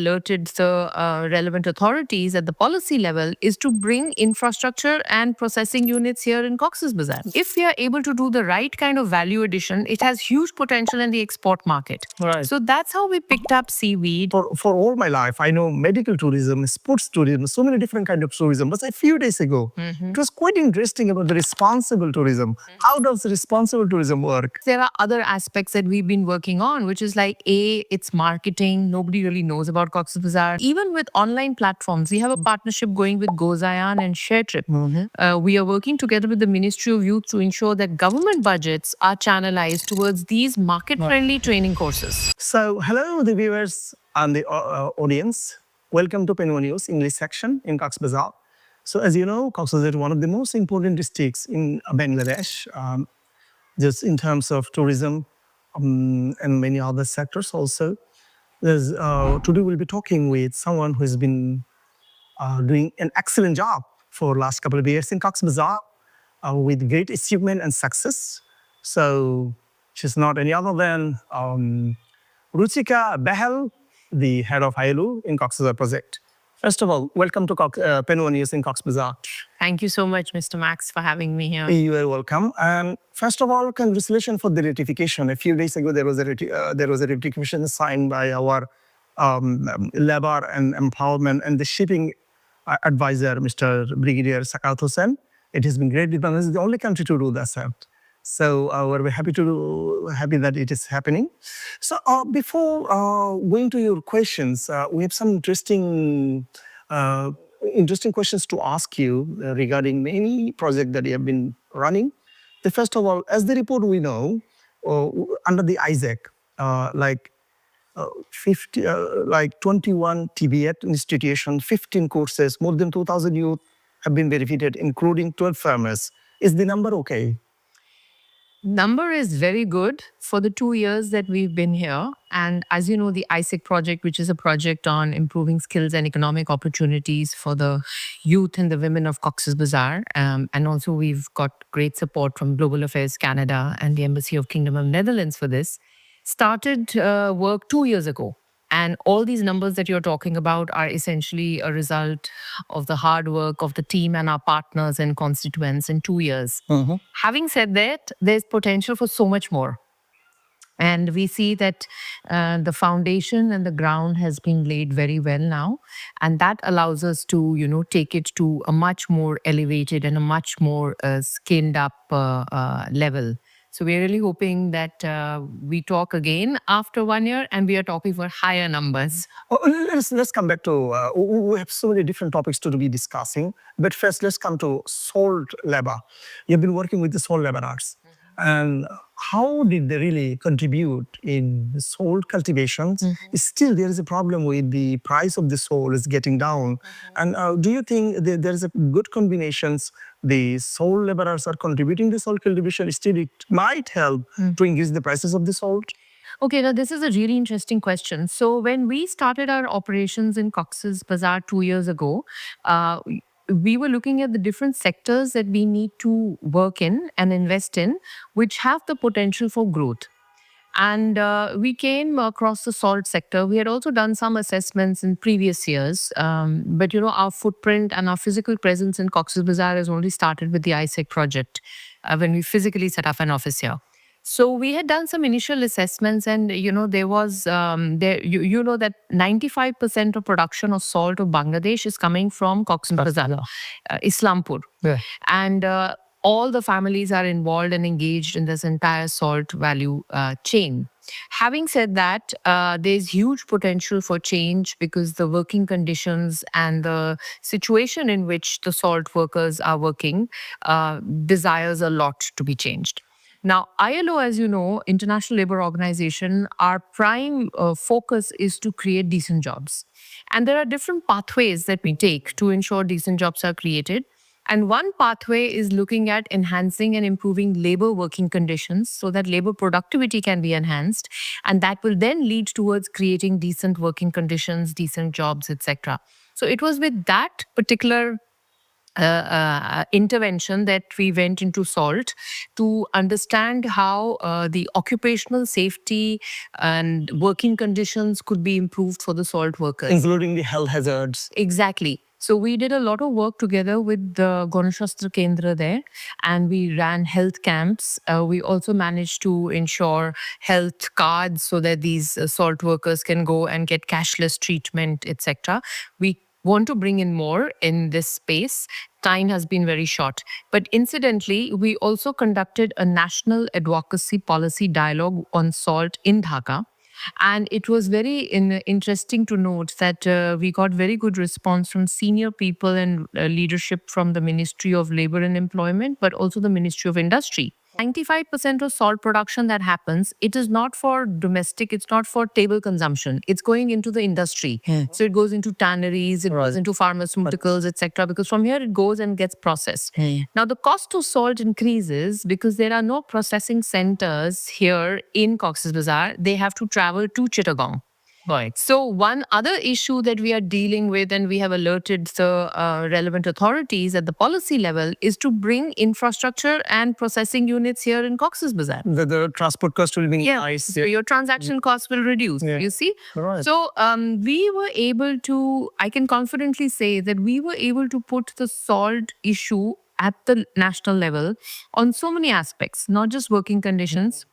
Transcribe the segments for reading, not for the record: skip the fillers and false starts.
alerted the relevant authorities at the policy level is to bring infrastructure and processing units here in Cox's Bazar. If we are able to do the right kind of value addition, it has huge potential in the export market. Right. So that's how we picked up seaweed. For all my life, I know medical tourism, sports tourism, so many different kind of tourism. But a few days ago, it was quite interesting about the responsible tourism. How does responsible tourism work? There are other aspects that we've been working on, which is like it's marketing. Nobody really knows about Cox's Bazar. Even with online platforms, we have a partnership going with GoZayan and ShareTrip. We are working together with the Ministry of Youth to ensure that government budgets are channelized towards these market-friendly training courses. So, hello, the viewers and the audience. Welcome to Penwa News English section in Cox's Bazar. So, as you know, Cox's Bazar is one of the most important districts in Bangladesh, just in terms of tourism and many other sectors also. Today, we'll be talking with someone who has been doing an excellent job for last couple of years in Cox's Bazar with great achievement and success. So, she's not any other than Ruchika Bahal, the head of ILO in Cox's Bazar project. First of all, welcome to Penwa News in Cox's Bazar. Thank you so much, Mr. Max, for having me here. You are welcome. And first of all, congratulations for the ratification. A few days ago, there was a ratification signed by our labor and empowerment and the shipping advisor, Mr. Brigadier Sakat Hussain. It has been great. Bangladesh is the only country to do that. So we're happy that it is happening. So before going to your questions, we have some interesting questions to ask you regarding many projects that you have been running. The first of all, as the report we know, under the ISAC, like 21 TBET institutions, 15 courses, more than 2,000 youth have been benefited, including 12 farmers. Is the number okay? Number is very good for the 2 years that we've been here. And as you know, the ISIC project, which is a project on improving skills and economic opportunities for the youth and the women of Cox's Bazar. And also we've got great support from Global Affairs Canada and the Embassy of Kingdom of Netherlands for this. Started work 2 years ago. And all these numbers that you're talking about are essentially a result of the hard work of the team and our partners and constituents in 2 years. Having said that, there's potential for so much more. And we see that the foundation and the ground has been laid very well now. And that allows us to, take it to a much more elevated and a much more scaled up level. So we're really hoping that we talk again after 1 year and we are talking for higher numbers. Let's come back to, we have so many different topics to be discussing. But first, let's come to salt labor. You've been working with the salt laborers. And how did they really contribute in the salt cultivations? Still, there is a problem with the price of the salt is getting down. And do you think there is a good combinations? The salt laborers are contributing to salt cultivation. Still, it might help to increase the prices of the salt. Okay, now this is a really interesting question. So when we started our operations in Cox's Bazar 2 years ago, we were looking at the different sectors that we need to work in and invest in, which have the potential for growth. And we came across the salt sector. We had also done some assessments in previous years. But, our footprint and our physical presence in Cox's Bazar has only started with the ISEC project when we physically set up an office here. So we had done some initial assessments and, there was, that 95% of production of salt of Bangladesh is coming from Cox's Bazar, Islampur. Yeah. And all the families are involved and engaged in this entire salt value chain. Having said that, there's huge potential for change because the working conditions and the situation in which the salt workers are working desires a lot to be changed. Now, ILO, as you know, International Labour Organization, our prime focus is to create decent jobs. And there are different pathways that we take to ensure decent jobs are created. And one pathway is looking at enhancing and improving labor working conditions so that labor productivity can be enhanced. And that will then lead towards creating decent working conditions, decent jobs, etc. So it was with that particular intervention that we went into salt to understand how the occupational safety and working conditions could be improved for the salt workers. Including the health hazards. Exactly. So we did a lot of work together with the Ganashastra Kendra there, and we ran health camps. We also managed to ensure health cards so that these salt workers can go and get cashless treatment, etc. We want to bring in more in this space. Time has been very short. But incidentally, we also conducted a national advocacy policy dialogue on salt in Dhaka. And it was very interesting to note that we got very good response from senior people and leadership from the Ministry of Labor and Employment, but also the Ministry of Industry. 95% of salt production that happens, it is not for domestic, it's not for table consumption. It's going into the industry. So it goes into tanneries, it goes into pharmaceuticals, etc. Because from here it goes and gets processed. Now the cost of salt increases because there are no processing centers here in Cox's Bazar. They have to travel to Chittagong. Right. So one other issue that we are dealing with, and we have alerted the relevant authorities at the policy level, is to bring infrastructure and processing units here in Cox's Bazar. The transport cost will be nice. So your transaction costs will reduce. Yeah. You see. Right. So we were able to. I can confidently say that we were able to put the salt issue at the national level on so many aspects, not just working conditions,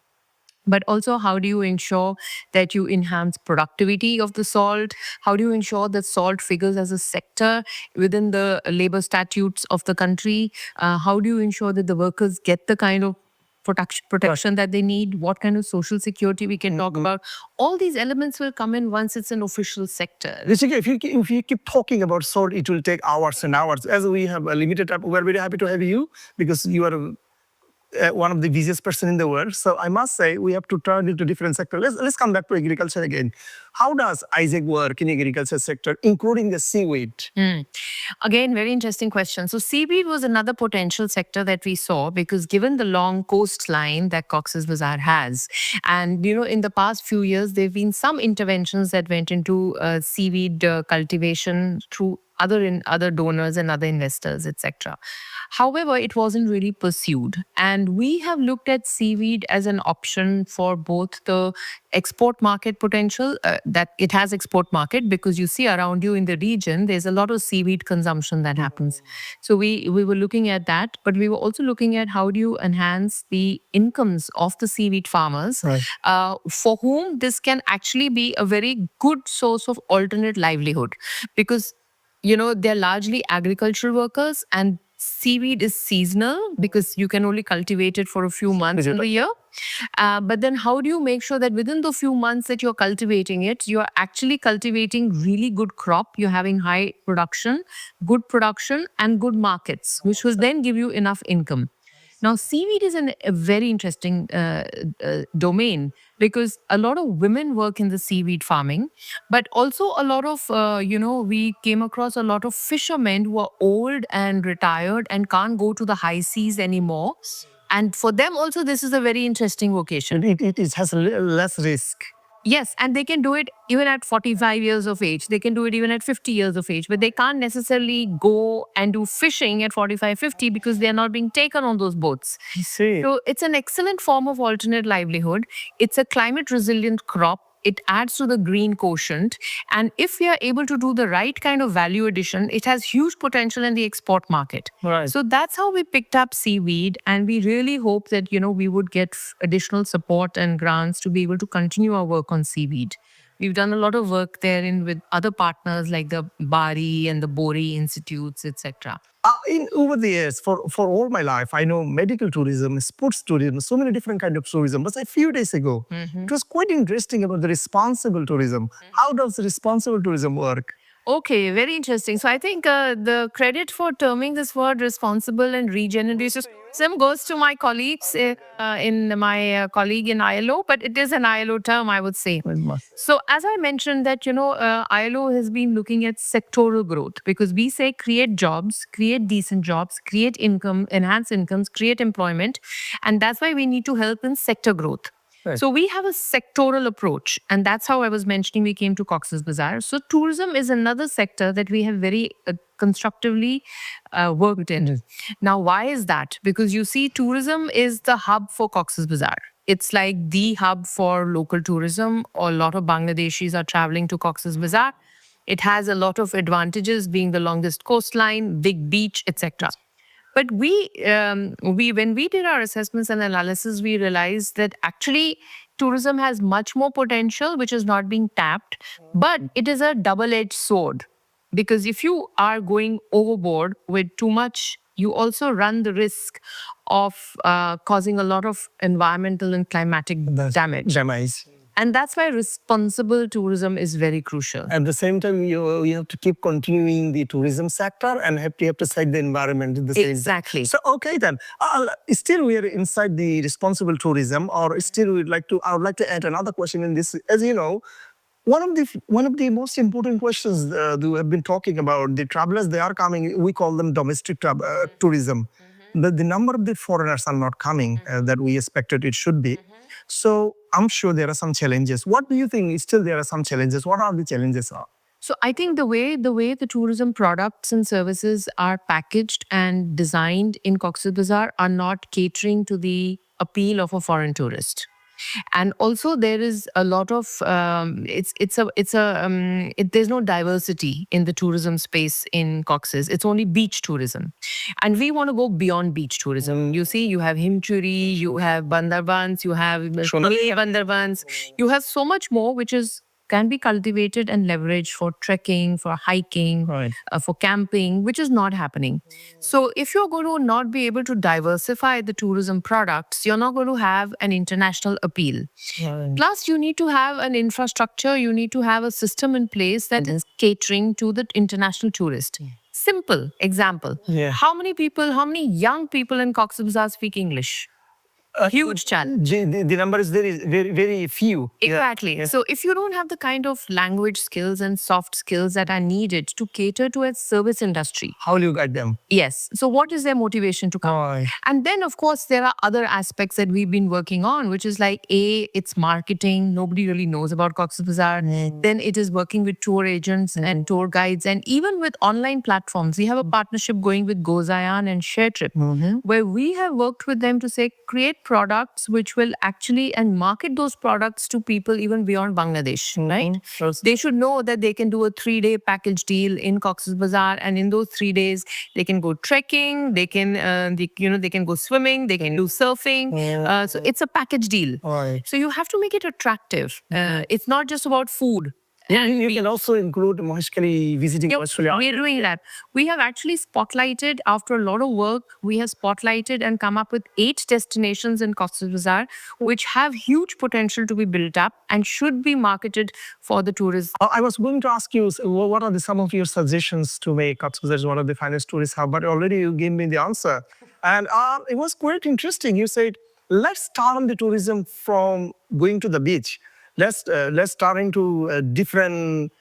but also how do you ensure that you enhance productivity of the salt? How do you ensure that salt figures as a sector within the labor statutes of the country? How do you ensure that the workers get the kind of protection that they need? What kind of social security we can talk about? All these elements will come in once it's an official sector. Rishika, if you keep talking about salt, it will take hours and hours. As we have a limited time, we're very happy to have you because you are one of the busiest person in the world. So I must say we have to turn into different sector. Let's come back to agriculture again. How does ISEC work in agriculture sector, including the seaweed? Again, very interesting question. So seaweed was another potential sector that we saw because given the long coastline that Cox's Bazar has, and in the past few years, there have been some interventions that went into seaweed cultivation through other donors and other investors, etc. However, it wasn't really pursued. And we have looked at seaweed as an option for both the export market potential, that it has export market because you see around you in the region, there's a lot of seaweed consumption that happens. So we were looking at that, but we were also looking at how do you enhance the incomes of the seaweed farmers, for whom this can actually be a very good source of alternate livelihood because they're largely agricultural workers and seaweed is seasonal because you can only cultivate it for a few months in the year. But then how do you make sure that within the few months that you're cultivating it, you're actually cultivating really good crop, you're having high production, good production and good markets, which will then give you enough income. Now, seaweed is a very interesting domain because a lot of women work in the seaweed farming, but also a lot of, we came across a lot of fishermen who are old and retired and can't go to the high seas anymore. And for them also, this is a very interesting vocation. It has less risk. Yes, and they can do it even at 45 years of age. They can do it even at 50 years of age, but they can't necessarily go and do fishing at 45, 50 because they're not being taken on those boats. I see. So it's an excellent form of alternate livelihood. It's a climate resilient crop. It adds to the green quotient. And if we are able to do the right kind of value addition, it has huge potential in the export market. Right. So that's how we picked up seaweed. And we really hope that, we would get additional support and grants to be able to continue our work on seaweed. We've done a lot of work there with other partners like the Bari and the Bori Institutes, etc. Over the years, for all my life, I know medical tourism, sports tourism, so many different kinds of tourism. But a few days ago, it was quite interesting about the responsible tourism. How does responsible tourism work? Okay, very interesting. So I think the credit for terming this word responsible and regenerative goes to my colleagues in my colleague in ILO, but it is an ILO term, I would say. So as I mentioned that, ILO has been looking at sectoral growth because we say create jobs, create decent jobs, create income, enhance incomes, create employment. And that's why we need to help in sector growth. Right. So we have a sectoral approach, and that's how I was mentioning we came to Cox's Bazar. So tourism is another sector that we have very constructively worked in. Now, why is that? Because you see, tourism is the hub for Cox's Bazar. It's like the hub for local tourism. A lot of Bangladeshis are traveling to Cox's Bazar. It has a lot of advantages, being the longest coastline, big beach, etc. But when we did our assessments and analysis, we realized that actually tourism has much more potential, which is not being tapped. But it is a double-edged sword, because if you are going overboard with too much, you also run the risk of causing a lot of environmental and climatic damage. And that's why responsible tourism is very crucial. At the same time, you have to keep continuing the tourism sector and you have to save the environment at the same time. Exactly. So, okay then. Still we are inside the responsible tourism, or still I would like to add another question in this. As you know, one of the most important questions that we have been talking about, the travelers, they are coming, we call them domestic tourism. The number of the foreigners are not coming that we expected it should be. So I'm sure there are some challenges. What do you think? Still there are some challenges. What are the challenges? So I think the way the tourism products and services are packaged and designed in Cox's Bazar are not catering to the appeal of a foreign tourist. And also there is a lot of there's no diversity in the tourism space in Cox's. It's only beach tourism, and we want to go beyond beach tourism. You see, you have Himchuri, you have Bandarbans, you have Bandarbans, you have so much more which can be cultivated and leveraged for trekking, for hiking, for camping, which is not happening. So if you're going to not be able to diversify the tourism products, you're not going to have an international appeal. Plus, you need to have an infrastructure, you need to have a system in place that is catering to the international tourist. Simple example. How many young people in Cox's Bazar speak English? Huge challenge. The number is very few. Exactly. So if you don't have the kind of language skills and soft skills that are needed to cater to a service industry, how will you guide them? Yes. So what is their motivation to come? And then, of course, there are other aspects that we've been working on, which is like, it's marketing. Nobody really knows about Cox's Bazar. Then it is working with tour agents and tour guides, and even with online platforms. We have a partnership going with GoZayan and ShareTrip, where we have worked with them to say, create products which will actually and market those products to people even beyond Bangladesh, right? They should know that they can do a 3-day package deal in Cox's Bazar, and in those 3 days they can go trekking, they can they can go swimming, they can do surfing. So it's a package deal. So you have to make it attractive. It's not just about food. Yeah, you can also include Maheshkali visiting Australia. We're doing that. We have actually spotlighted, after a lot of work, we have spotlighted and come up with 8 destinations in Cox's Bazar, which have huge potential to be built up and should be marketed for the tourists. I was going to ask you, what are some of your suggestions to make Cox's Bazar one of the finest tourist hub, but already you gave me the answer. And it was quite interesting. You said, let's start on the tourism from going to the beach. Let's start into different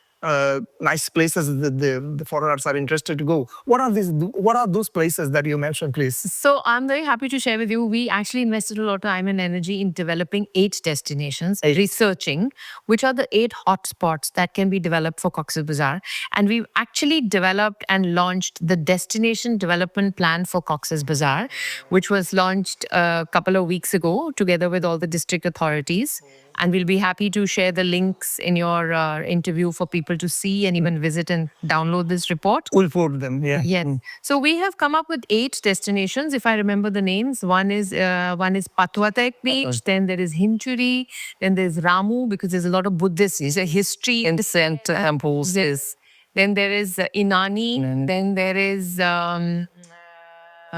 nice places that the foreigners are interested to go. What are those places that you mentioned, please? So I'm very happy to share with you. We actually invested a lot of time and energy in developing 8 destinations, researching which are the 8 hotspots that can be developed for Cox's Bazar. And we've actually developed and launched the Destination Development Plan for Cox's Bazar, which was launched a couple of weeks ago together with all the district authorities. And we'll be happy to share the links in your interview for people to see and even visit and download this report. We'll forward them, yeah. Yes. So we have come up with 8 destinations, if I remember the names. One is Patwatek Beach, then there is Himchuri, then there's Ramu, because there's a lot of Buddhist history and temples. Then there is Inani, then there is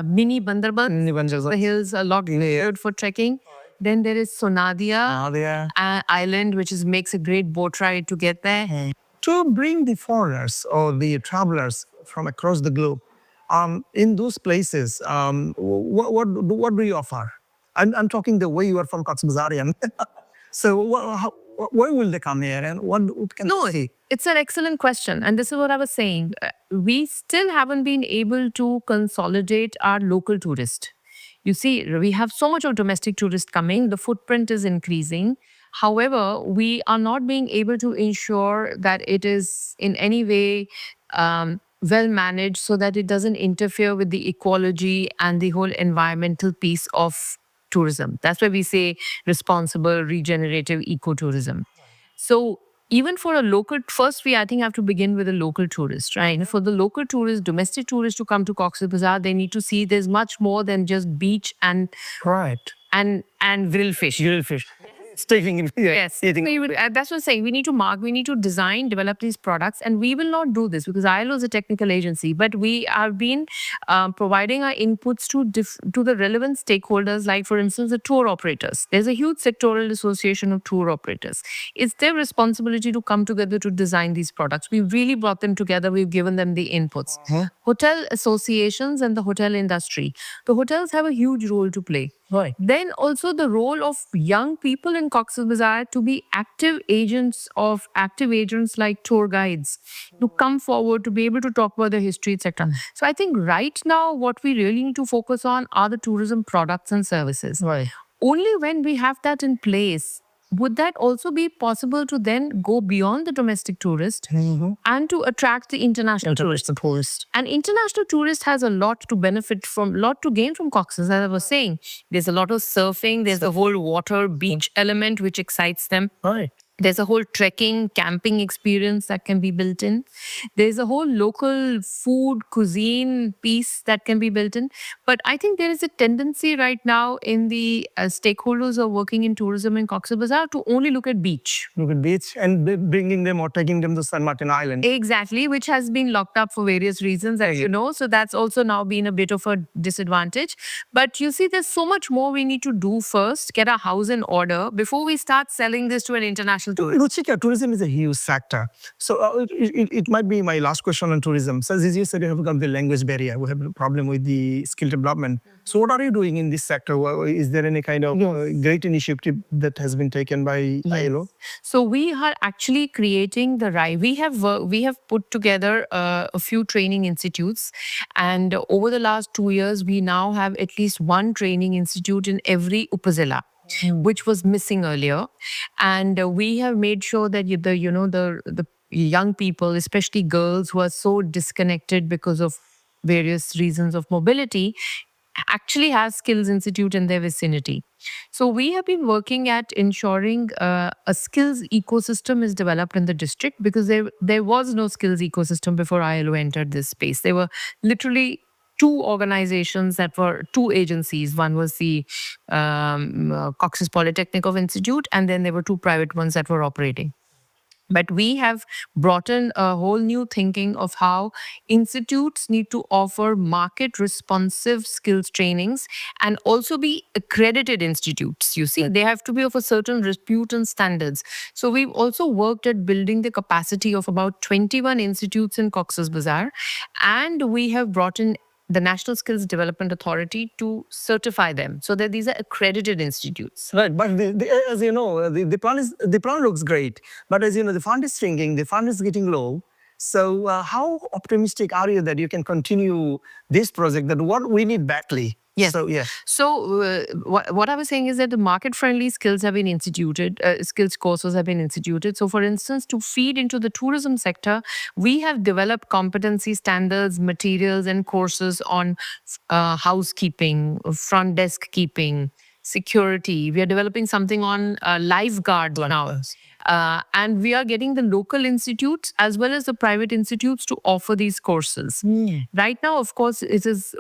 Mini Bandarban, the hills are locked for trekking. Then there is Sonadia Island, which makes a great boat ride to get there. To bring the foreigners or the travelers from across the globe, in those places, what do you offer? I'm talking the way you are from Cox's Bazar. So where will they come here and what can they see? It's an excellent question. And this is what I was saying. We still haven't been able to consolidate our local tourist. You see, we have so much of domestic tourists coming, the footprint is increasing. However, we are not being able to ensure that it is in any way well managed so that it doesn't interfere with the ecology and the whole environmental piece of tourism. That's why we say responsible, regenerative ecotourism. So even for a local, first we I think have to begin with a local tourist, right? For the local tourist, domestic tourists to come to Cox's Bazar, they need to see there's much more than just beach Right. and grill fish. Grill fish. Taking it. Yes. Eating. That's what I'm saying. We need to we need to design, develop these products. And we will not do this because ILO is a technical agency, but we have been providing our inputs to the relevant stakeholders, like, for instance, the tour operators. There's a huge sectoral association of tour operators. It's their responsibility to come together to design these products. We've really brought them together. We've given them the inputs. Hotel associations and the hotel industry. The hotels have a huge role to play. Right. Then also the role of young people in Cox's Bazar to be active agents like tour guides, to come forward, to be able to talk about the history, etc. So I think right now what we really need to focus on are the tourism products and services. Right. Only when we have that in place would that also be possible to then go beyond the domestic tourist and to attract the international tourist. And international tourist has a lot to benefit from, lot to gain from Cox's. As I was saying, there's a lot of surfing, there's the whole water beach element which excites them. Right. There's a whole trekking, camping experience that can be built in. There's a whole local food, cuisine piece that can be built in. But I think there is a tendency right now in the stakeholders who are working in tourism in Cox's Bazar to only look at beach. Look at beach and bringing them or taking them to San Martin Island. Exactly, which has been locked up for various reasons, as you know. So that's also now been a bit of a disadvantage. But you see, there's so much more we need to do first, get our house in order before we start selling this to an international tourist. Ruchika, tourism is a huge sector. So it might be my last question on tourism. So as you said, you have got the language barrier. We have a problem with the skill development. So what are you doing in this sector? Is there any kind of great initiative that has been taken by ILO? So we are actually creating we have put together a few training institutes, and over the last 2 years, we now have at least one training institute in every upazila, which was missing earlier. And we have made sure that the young people, especially girls who are so disconnected because of various reasons of mobility, actually have skills institute in their vicinity. So we have been working at ensuring a skills ecosystem is developed in the district, because there was no skills ecosystem before ILO entered this space. There were literally two organizations that were two agencies. One was the Cox's Polytechnic Institute, and then there were two private ones that were operating. But we have brought in a whole new thinking of how institutes need to offer market responsive skills trainings and also be accredited institutes. You see, they have to be of a certain repute and standards. So we've also worked at building the capacity of about 21 institutes in Cox's Bazar. And we have brought in the National Skills Development Authority to certify them so that these are accredited institutes. Right, but as you know, the plan looks great, but as you know, the fund is shrinking, the fund is getting low. So how optimistic are you that you can continue this project, that what we need badly? Yes. So, yeah. So what I was saying is that the market-friendly skills have been instituted, skills courses have been instituted. So for instance, to feed into the tourism sector, we have developed competency standards, materials and courses on housekeeping, front desk keeping, security. We are developing something on lifeguards now. And we are getting the local institutes as well as the private institutes to offer these courses. Right now, of course,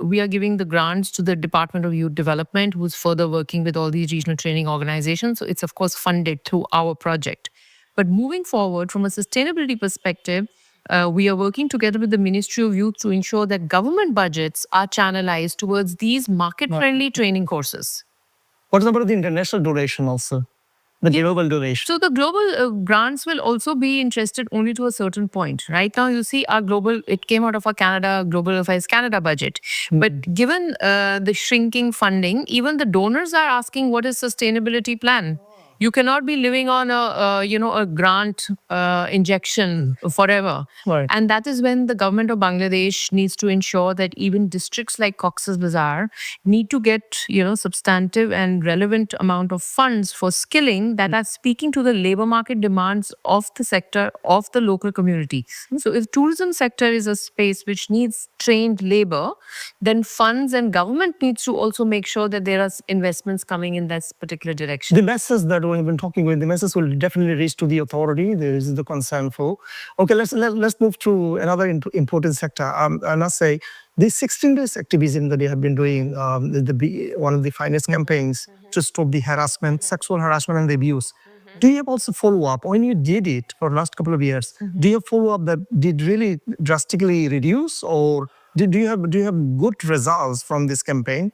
we are giving the grants to the Department of Youth Development, who's further working with all these regional training organizations. So it's, of course, funded through our project. But moving forward, from a sustainability perspective, we are working together with the Ministry of Youth to ensure that government budgets are channelized towards these market-friendly training courses. What's about the international duration also? The global duration. So the global grants will also be interested only to a certain point. Right now, you see it came out of our Global Affairs Canada budget. But given the shrinking funding, even the donors are asking what is sustainability plan? You cannot be living on a grant injection forever. Right. And that is when the government of Bangladesh needs to ensure that even districts like Cox's Bazar need to get, substantive and relevant amount of funds for skilling that are speaking to the labor market demands of the sector, of the local community. So if tourism sector is a space which needs trained labor, then funds and government needs to also make sure that there are investments coming in that particular direction. The message that we've been talking with, the message will definitely reach to the authority. There is the concern for. Okay, let's move to another important sector. I must say, the 16 days activism that they have been doing, one of the finest campaigns to stop the harassment, sexual harassment and the abuse. Do you have also follow up when you did it for the last couple of years? Do you have follow up that did really drastically reduce, or do you have good results from this campaign?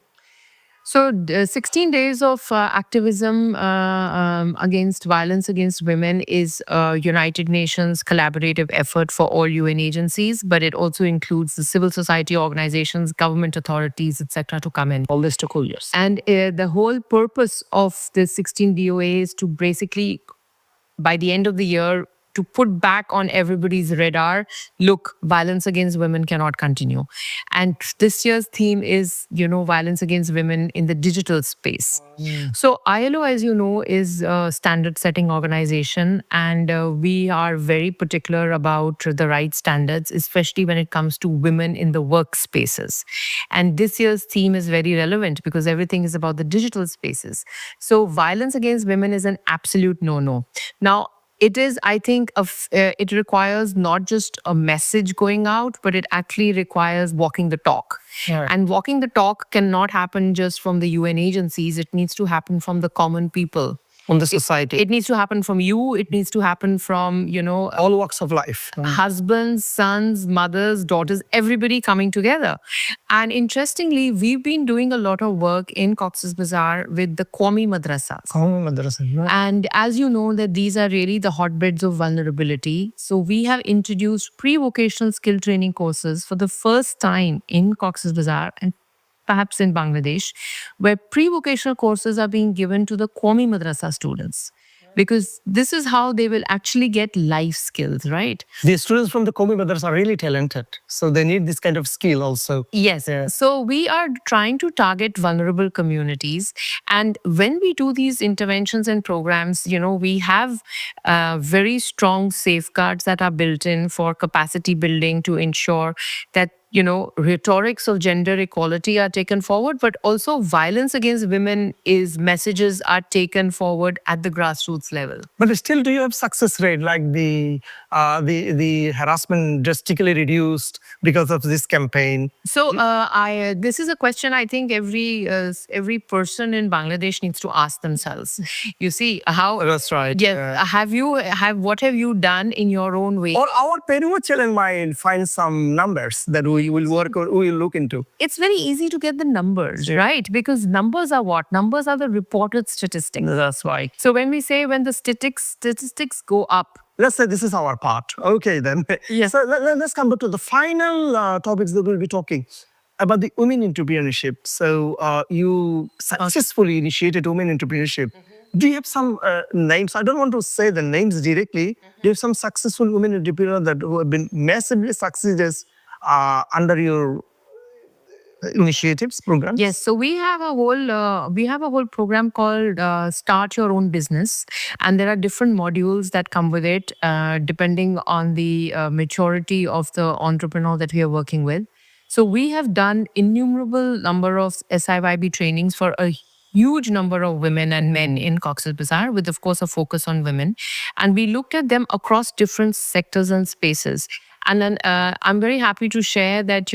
So, 16 days of activism against violence against women is a United Nations collaborative effort for all UN agencies, but it also includes the civil society organizations, government authorities, etc., to come in. All the stakeholders. And the whole purpose of the 16 DOA is to basically, by the end of the year, to put back on everybody's radar, look, violence against women cannot continue. And this year's theme is, violence against women in the digital space. So ILO, as you know, is a standard setting organization, and we are very particular about the right standards, especially when it comes to women in the workspaces. And this year's theme is very relevant because everything is about the digital spaces. So violence against women is an absolute no-no. Now, it is, I think, it requires not just a message going out, but it actually requires walking the talk. Right. And walking the talk cannot happen just from the UN agencies. It needs to happen from the common people. On the society. It needs to happen from you. It needs to happen from, all walks of life. husbands, sons, mothers, daughters, everybody coming together. And interestingly, we've been doing a lot of work in Cox's Bazar with the Qawmi Madrasas. Right. And as you know, that these are really the hotbeds of vulnerability. So we have introduced pre-vocational skill training courses for the first time in Cox's Bazar and perhaps in Bangladesh, where pre-vocational courses are being given to the Qawmi Madrasa students. Because this is how they will actually get life skills, right? The students from the Qawmi Madrasa are really talented. So they need this kind of skill also. Yes. Yeah. So we are trying to target vulnerable communities. And when we do these interventions and programs, we have very strong safeguards that are built in for capacity building to ensure that rhetorics of gender equality are taken forward, but also violence against women messages are taken forward at the grassroots level. But still, do you have success rate like the harassment drastically reduced because of this campaign? So this is a question I think every person in Bangladesh needs to ask themselves. You see how That's right. Yeah. What have you done in your own way? Or our Peru channel might find some numbers that we will work or we will look into. It's very easy to get the numbers, right? Because numbers are what? Numbers are the reported statistics. That's why. So when we say when the statistics go up, Let's say this is our part. Okay, then. Yes. So let's come back to the final topics that we'll be talking about the women entrepreneurship. So you successfully initiated women entrepreneurship. Do you have some names? I don't want to say the names directly. Do you have some successful women entrepreneurs that who have been massively successes under your initiatives programs? yes. So we have a whole program called Start Your Own Business, and there are different modules that come with it, depending on the maturity of the entrepreneur that we are working with. So we have done innumerable number of SIYB trainings for a huge number of women and men in Cox's Bazar, with of course a focus on women, and we looked at them across different sectors and spaces. And then I'm very happy to share that,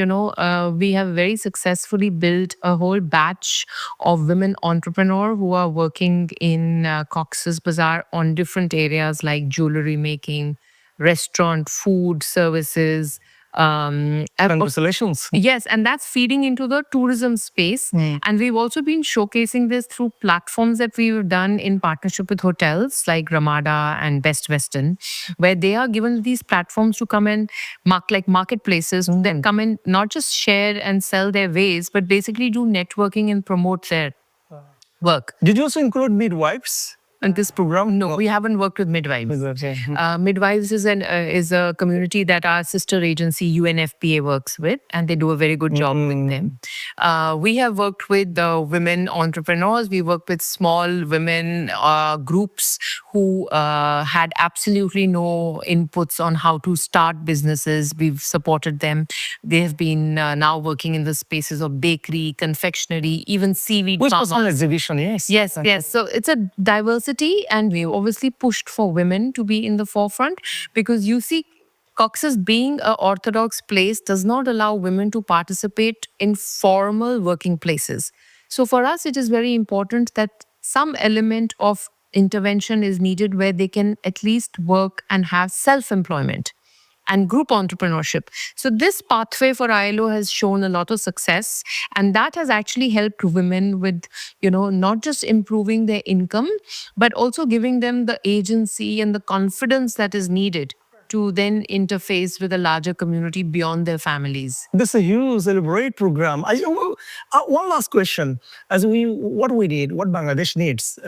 we have very successfully built a whole batch of women entrepreneurs who are working in Cox's Bazar on different areas like jewelry making, restaurant, food services. Congratulations. Yes, and that's feeding into the tourism space. And we've also been showcasing this through platforms that we've done in partnership with hotels like Ramada and Best Western, where they are given these platforms to come and like marketplaces that come and not just share and sell their ways, but basically do networking and promote their work. Did you also include midwives? in this program. No, we haven't worked with midwives. Midwives is a community that our sister agency UNFPA works with, and they do a very good job with them. We have worked with women entrepreneurs. We work with small women groups who had absolutely no inputs on how to start businesses. We've supported them. They have been now working in the spaces of bakery, confectionery, even seaweed Which was farming. on exhibition, yes. Yes. So it's a diversity, and we obviously pushed for women to be in the forefront because you see, Cox's being an orthodox place does not allow women to participate in formal working places. So for us, it is very important that some element of intervention is needed where they can at least work and have self-employment and group entrepreneurship. So this pathway for ILO has shown a lot of success, and that has actually helped women with, not just improving their income, but also giving them the agency and the confidence that is needed to then interface with a larger community beyond their families. This is a huge, elaborate program. One last question. What Bangladesh needs,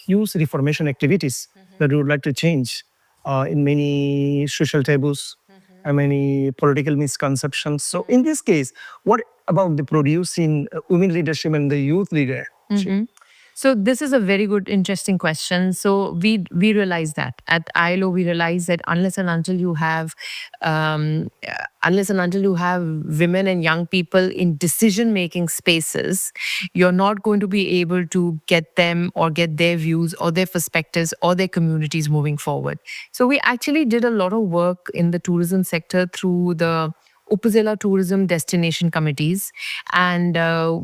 huge reformation activities that we would like to change in many social taboos and many political misconceptions. So in this case, what about the producing women leadership and the youth leadership? So this is a very good, interesting question. So we realize that at ILO, we realize that unless and until you have women and young people in decision-making spaces, you're not going to be able to get them or get their views or their perspectives or their communities moving forward. So we actually did a lot of work in the tourism sector through the Upazila tourism destination committees, and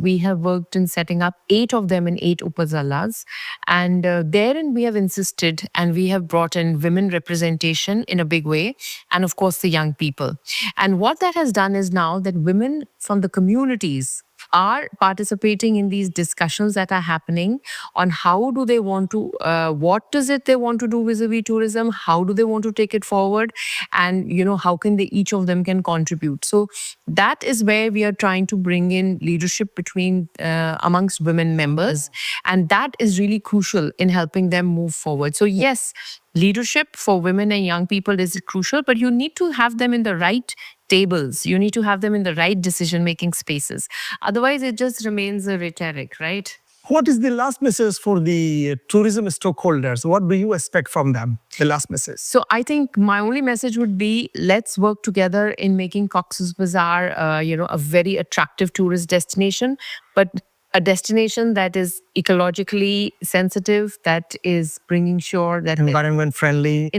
we have worked in setting up 8 of them in 8 Upazilas, and therein we have insisted and we have brought in women representation in a big way, and of course the young people. And what that has done is now that women from the communities are participating in these discussions that are happening on how do they want to, what is it they want to do vis-a-vis tourism, how do they want to take it forward, and how can they, each of them can contribute. So that is where we are trying to bring in leadership between amongst women members, and that is really crucial in helping them move forward. So yes, leadership for women and young people is crucial, but you need to have them in the right tables. You need to have them in the right decision-making spaces. Otherwise, it just remains a rhetoric, right? What is the last message for the tourism stakeholders? What do you expect from them? The last message. So I think my only message would be, let's work together in making Cox's Bazar, a very attractive tourist destination, but a destination that is ecologically sensitive, that is bringing sure that environment friendly,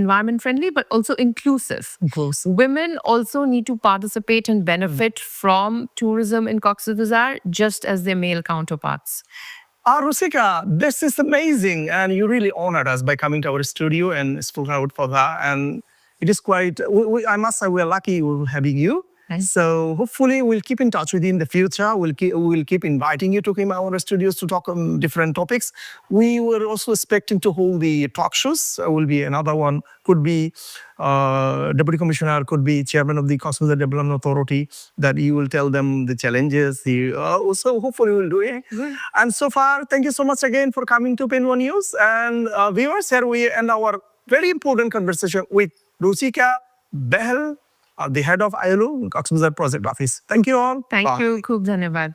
but also inclusive. Women also need to participate and benefit from tourism in Cox's Bazar, just as their male counterparts. Rusika, this is amazing, and you really honored us by coming to our studio and spoke out for that. And it is quite, I must say, we're lucky having you. Nice. So hopefully we'll keep in touch with you in the future. We'll keep inviting you to come to our studios to talk on different topics. We were also expecting to hold the talk shows. Will be another one. Could be Deputy Commissioner, could be Chairman of the Cox's Bazar Development Authority, that you will tell them the challenges. So hopefully we'll do it. And so far, thank you so much again for coming to Penwa News. And viewers, here we end our very important conversation with Rusika Bahl, the head of ILO Cox's Bazar Project Office. Thank you all. Thank you. Khub dhanyavad.